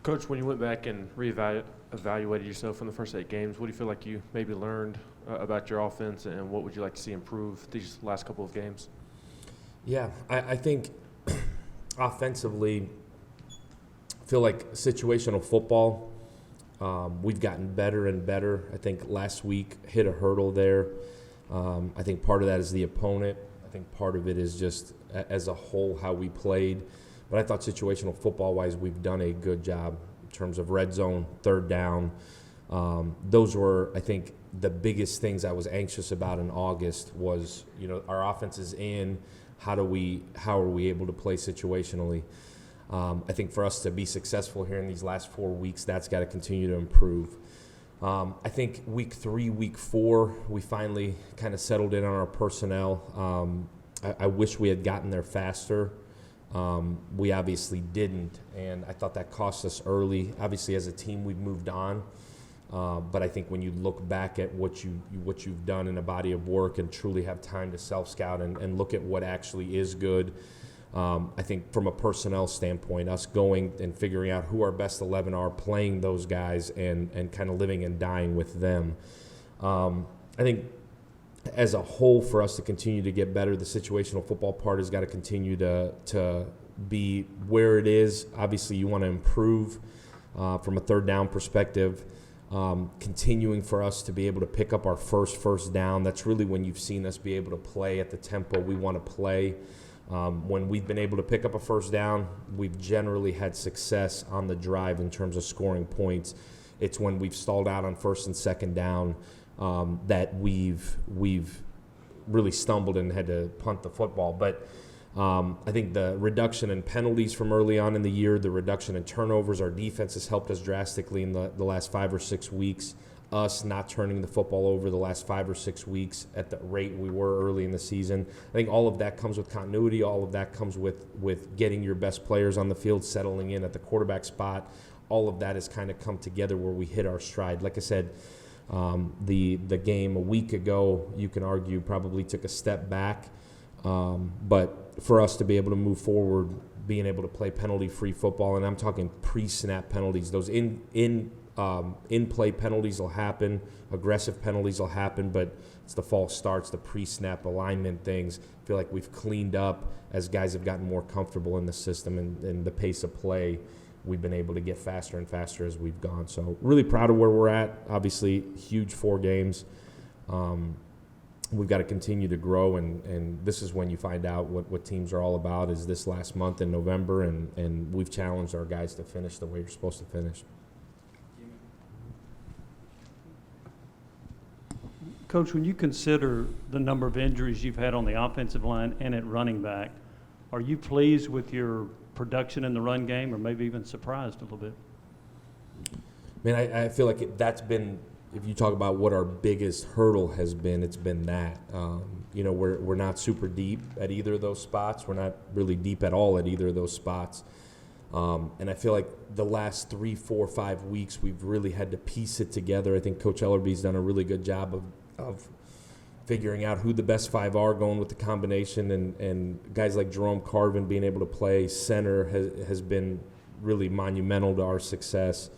Coach, when you went back and evaluated yourself in the first 8 games, what do you feel like you maybe learned about your offense, and what would you like to see improve these last couple of games? Yeah, I think offensively, I feel like situational football, we've gotten better and better. I think last week hit a hurdle there. I think part of that is the opponent. I think part of it is just as a whole how we played. But I thought situational football-wise, we've done a good job in terms of red zone, third down. Those were, I think, the biggest things I was anxious about in August was, our offense is in. How are we able to play situationally? I think for us to be successful here in these last 4 weeks, that's got to continue to improve. I think week 3, week 4, we finally kind of settled in on our personnel. I wish we had gotten there faster. We obviously didn't, and I thought that cost us early. Obviously, as a team, we've moved on. But I think when you look back at what you've done in a body of work and truly have time to self-scout and look at what actually is good, I think from a personnel standpoint, us going and figuring out who our best 11 are, playing those guys and kind of living and dying with them. I think as a whole, for us to continue to get better, the situational football part has got to continue to be where it is. Obviously, you want to improve from a third down perspective. Continuing for us to be able to pick up our first down. That's really when you've seen us be able to play at the tempo we want to play. When we've been able to pick up a first down, we've generally had success on the drive in terms of scoring points. It's when we've stalled out on first and second down that we've really stumbled and had to punt the football. But I think the reduction in penalties from early on in the year, the reduction in turnovers, our defense has helped us drastically in the last 5 or 6 weeks. Us not turning the football over the last 5 or 6 weeks at the rate we were early in the season. I think all of that comes with continuity. All of that comes with getting your best players on the field, settling in at the quarterback spot. All of that has kind of come together where we hit our stride. Like I said, the game a week ago, you can argue, probably took a step back. But for us to be able to move forward, being able to play penalty-free football, and I'm talking pre-snap penalties, those in-play penalties will happen, aggressive penalties will happen, but it's the false starts, the pre-snap alignment things. I feel like we've cleaned up as guys have gotten more comfortable in the system and the pace of play. We've been able to get faster and faster as we've gone. So really proud of where we're at. Obviously, huge 4 games. We've got to continue to grow, and this is when you find out what teams are all about, is this last month in November, and we've challenged our guys to finish the way you're supposed to finish. Coach, when you consider the number of injuries you've had on the offensive line and at running back, are you pleased with your production in the run game, or maybe even surprised a little bit? Man, I feel like that's been, if you talk about what our biggest hurdle has been, it's been that. We're not super deep at either of those spots. We're not really deep at all at either of those spots. And I feel like the last 3, 4, 5 weeks, we've really had to piece it together. I think Coach Ellerby's done a really good job of figuring out who the best 5 are, going with the combination, and guys like Jerome Carvin being able to play center has been really monumental to our success.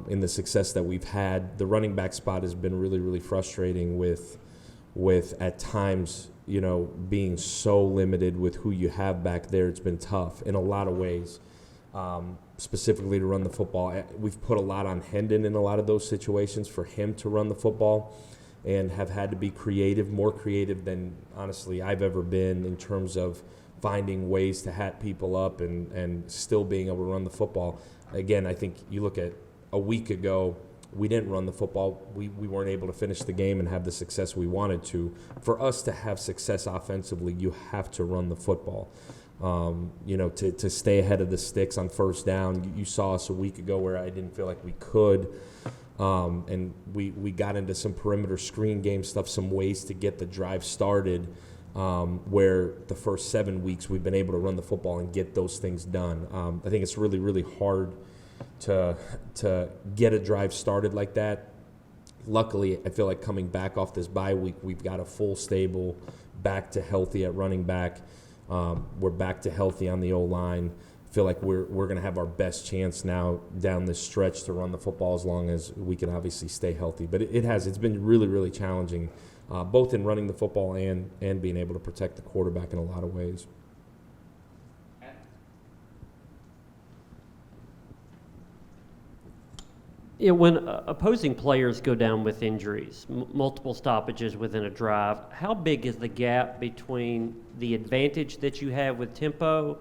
In the success that we've had. The running back spot has been really, really frustrating with at times, being so limited with who you have back there. It's been tough in a lot of ways, specifically to run the football. We've put a lot on Hendon in a lot of those situations for him to run the football, and have had to be creative, more creative than, honestly, I've ever been in terms of finding ways to hat people up and still being able to run the football. Again, I think you look at a week ago, we didn't run the football. We weren't able to finish the game and have the success we wanted to. For us to have success offensively, you have to run the football. To stay ahead of the sticks on first down. You saw us a week ago where I didn't feel like we could. And we got into some perimeter screen game stuff, some ways to get the drive started, where the first 7 weeks we've been able to run the football and get those things done. I think it's really, really hard to get a drive started like that. Luckily, I feel like coming back off this bye week, we've got a full stable, back to healthy at running back. We're back to healthy on the O-line. feel like we're going to have our best chance now down this stretch to run the football as long as we can obviously stay healthy. But it's been really, really challenging, both in running the football and being able to protect the quarterback in a lot of ways. Yeah, when opposing players go down with injuries, multiple stoppages within a drive, how big is the gap between the advantage that you have with tempo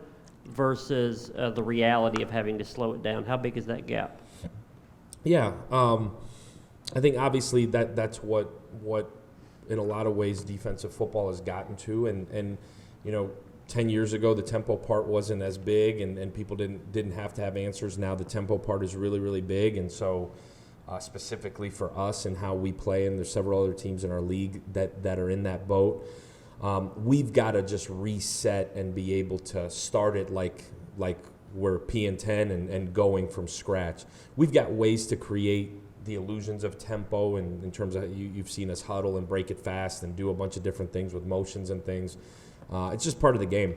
versus the reality of having to slow it down? How big is that gap? Yeah, I think obviously that's what in a lot of ways defensive football has gotten to, and 10 years ago the tempo part wasn't as big, and people didn't have to have answers. Now the tempo part is really, really big, and so specifically for us and how we play, and there's several other teams in our league that are in that boat. We've got to just reset and be able to start it like we're P&10 and going from scratch. We've got ways to create the illusions of tempo, and in terms of you've seen us huddle and break it fast and do a bunch of different things with motions and things. It's just part of the game,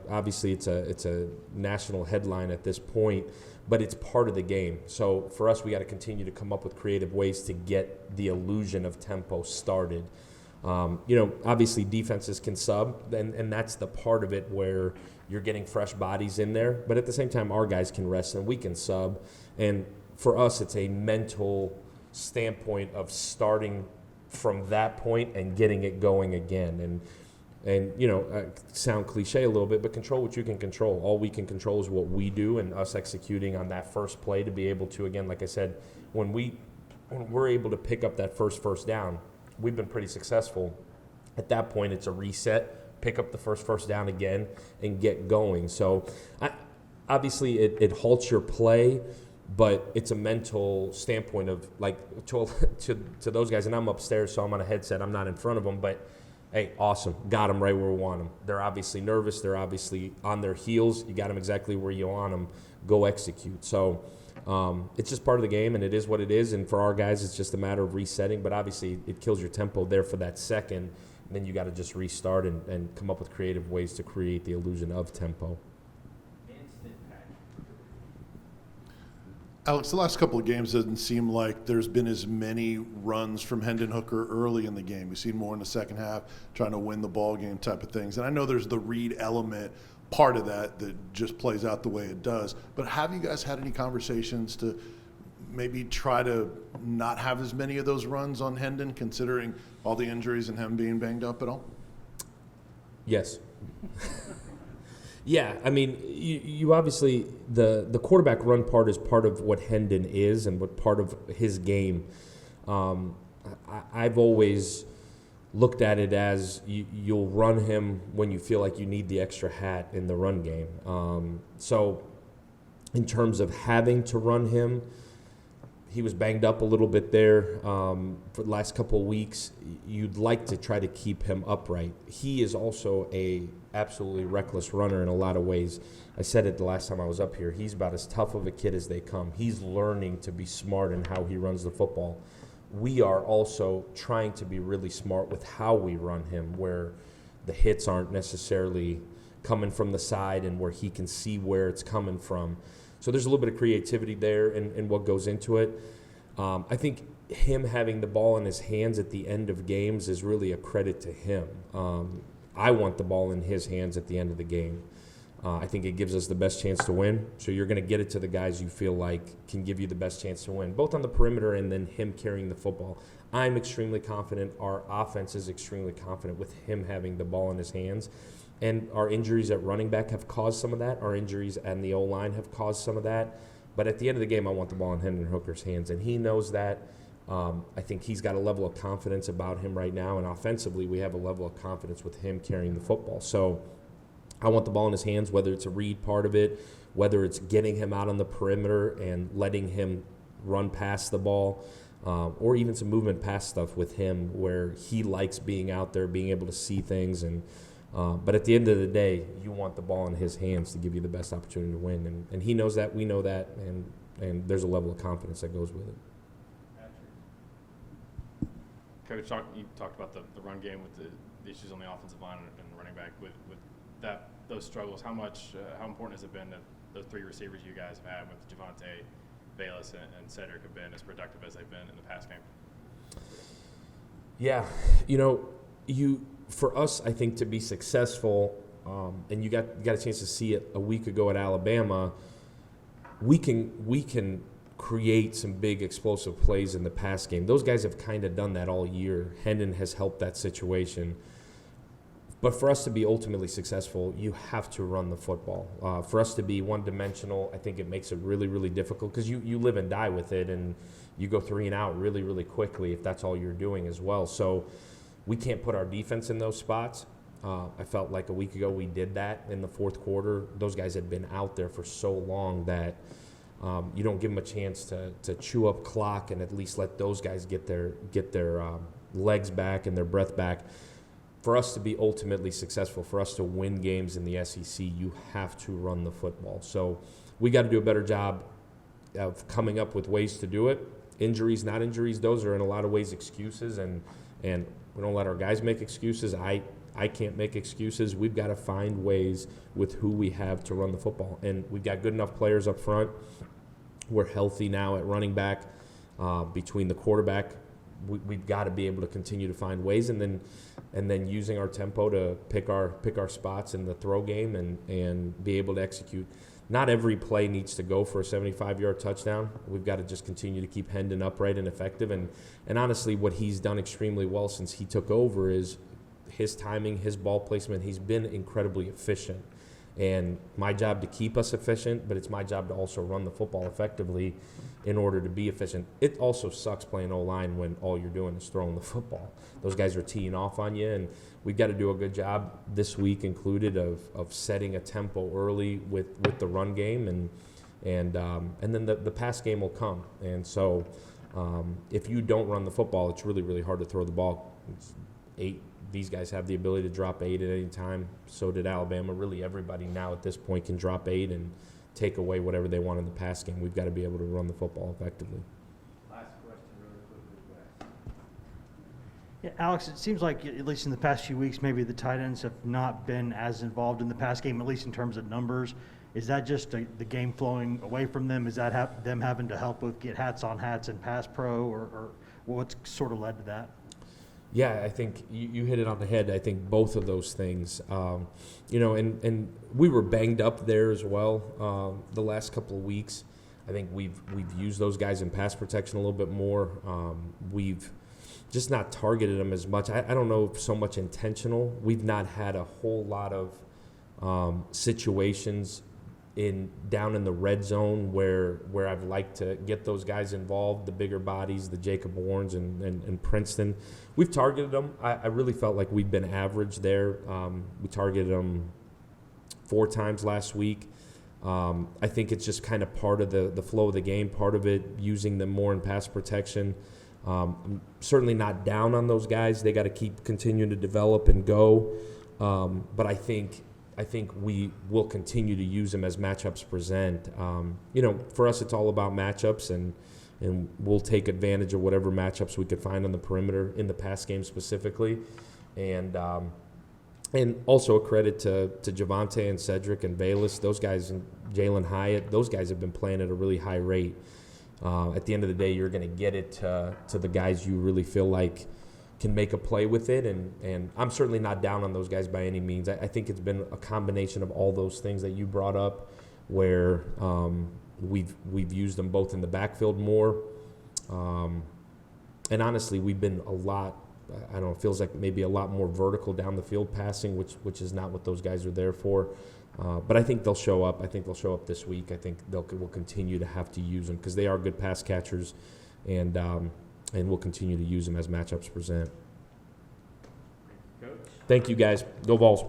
obviously it's a national headline at this point, but it's part of the game. So for us, we got to continue to come up with creative ways to get the illusion of tempo started. Obviously defenses can sub, and that's the part of it where you're getting fresh bodies in there, but at the same time, our guys can rest and we can sub. And for us, it's a mental standpoint of starting from that point and getting it going again. And sound cliche a little bit, but control what you can control. All we can control is what we do, and us executing on that first play to be able to, again, like I said, when we're able to pick up that first down, we've been pretty successful. At that point, it's a reset, pick up the first down again, and get going. So obviously it halts your play, but it's a mental standpoint of, like, to those guys, and I'm upstairs, so I'm on a headset, I'm not in front of them, but hey, awesome. Got them right where we want them. They're obviously nervous. They're obviously on their heels. You got them exactly where you want them. Go execute. So it's just part of the game, and it is what it is. And for our guys, it's just a matter of resetting. But obviously, it kills your tempo there for that second. And then you got to just restart and come up with creative ways to create the illusion of tempo. Alex, the last couple of games doesn't seem like there's been as many runs from Hendon Hooker early in the game. We've seen more in the second half, trying to win the ball game type of things. And I know there's the read element part of that just plays out the way it does. But have you guys had any conversations to maybe try to not have as many of those runs on Hendon, considering all the injuries and him being banged up at all? Yes. Yeah, I mean, you obviously, the quarterback run part is part of what Hendon is and what part of his game. I've always looked at it as you'll run him when you feel like you need the extra hat in the run game. So in terms of having to run him, he was banged up a little bit there for the last couple of weeks. You'd like to try to keep him upright. He is also a absolutely reckless runner in a lot of ways. I said it the last time I was up here. He's about as tough of a kid as they come. He's learning to be smart in how he runs the football. We are also trying to be really smart with how we run him, where the hits aren't necessarily coming from the side and where he can see where it's coming from. So there's a little bit of creativity there in what goes into it. I think him having the ball in his hands at the end of games is really a credit to him. I want the ball in his hands at the end of the game. I think it gives us the best chance to win. So you're going to get it to the guys you feel like can give you the best chance to win, both on the perimeter and then him carrying the football. I'm extremely confident. Our offense is extremely confident with him having the ball in his hands. And our injuries at running back have caused some of that. Our injuries and the O-line have caused some of that. But at the end of the game, I want the ball in Hendon Hooker's hands, and he knows that. I think he's got a level of confidence about him right now, and offensively, we have a level of confidence with him carrying the football. So I want the ball in his hands, whether it's a read part of it, whether it's getting him out on the perimeter and letting him run past the ball, or even some movement past stuff with him where he likes being out there, being able to see things. And but at the end of the day, you want the ball in his hands to give you the best opportunity to win. And he knows that, we know that, and there's a level of confidence that goes with it. Coach, you talked about the run game with the issues on the offensive line and running back. With those struggles, how important has it been that those three receivers you guys have had with Javonte, Bayless, and Cedric have been as productive as they've been in the pass game? Yeah, for us, I think to be successful, and you got a chance to see it a week ago at Alabama, we can create some big explosive plays in the pass game. Those guys have kind of done that all year. Hendon has helped that situation. But for us to be ultimately successful, you have to run the football. For us to be one-dimensional, I think it makes it really, really difficult because you live and die with it, and you go 3 and out really, really quickly if that's all you're doing as well. So we can't put our defense in those spots. I felt like a week ago we did that in the fourth quarter. Those guys had been out there for so long that you don't give them a chance to chew up clock and at least let those guys get their legs back and their breath back. For us to be ultimately successful, for us to win games in the SEC, you have to run the football. So we got to do a better job of coming up with ways to do it. Injuries, not injuries, those are in a lot of ways excuses, and we don't let our guys make excuses. I can't make excuses. We've got to find ways with who we have to run the football. And we've got good enough players up front. We're healthy now at running back. Between the quarterback, we've got to be able to continue to find ways, and then using our tempo to pick our spots in the throw game and be able to execute. Not every play needs to go for a 75-yard touchdown. We've got to just continue to keep Hendon upright and effective. And honestly, what he's done extremely well since he took over is his timing, his ball placement. He's been incredibly efficient. And my job to keep us efficient, but it's my job to also run the football effectively in order to be efficient. It also sucks playing O-line when all you're doing is throwing the football. Those guys are teeing off on you, and we've got to do a good job this week included of setting a tempo early with the run game, and then the pass game will come. And so if you don't run the football, it's really, really hard to throw the ball. These guys have the ability to drop 8 at any time. So did Alabama. Really everybody now at this point can drop 8 and take away whatever they want in the pass game. We've got to be able to run the football effectively. Last question, really quickly, Wes. Yeah, Alex, it seems like, at least in the past few weeks, maybe the tight ends have not been as involved in the pass game, at least in terms of numbers. Is that just the game flowing away from them? Is that them having to help with get hats on hats and pass pro, or what's sort of led to that? Yeah, I think you hit it on the head. I think both of those things, and we were banged up there as well the last couple of weeks. I think we've used those guys in pass protection a little bit more. We've just not targeted them as much. I don't know if so much intentional. We've not had a whole lot of situations down in the red zone where I've liked to get those guys involved, the bigger bodies, the Jacob Warrens and Princeton. We've targeted them. I really felt like we've been average there. We targeted them 4 times last week. I think it's just kind of part of the flow of the game, part of it using them more in pass protection. I'm certainly not down on those guys. They got to continue to develop and go. But I think we will continue to use them as matchups present. For us, it's all about matchups, and we'll take advantage of whatever matchups we could find on the perimeter in the pass game specifically. And also a credit to Javonte and Cedric and Bayless. Those guys, and Jalen Hyatt, those guys have been playing at a really high rate. At the end of the day, you're going to get it to the guys you really feel like can make a play with it, and I'm certainly not down on those guys by any means. I think it's been a combination of all those things that you brought up, where we've used them both in the backfield more, and honestly, we've been a lot. I don't know. It feels like maybe a lot more vertical down the field passing, which is not what those guys are there for. But I think they'll show up. I think they'll show up this week. I think we'll continue to have to use them because they are good pass catchers, and we'll continue to use them as matchups present. Thank you, guys. Go Vols.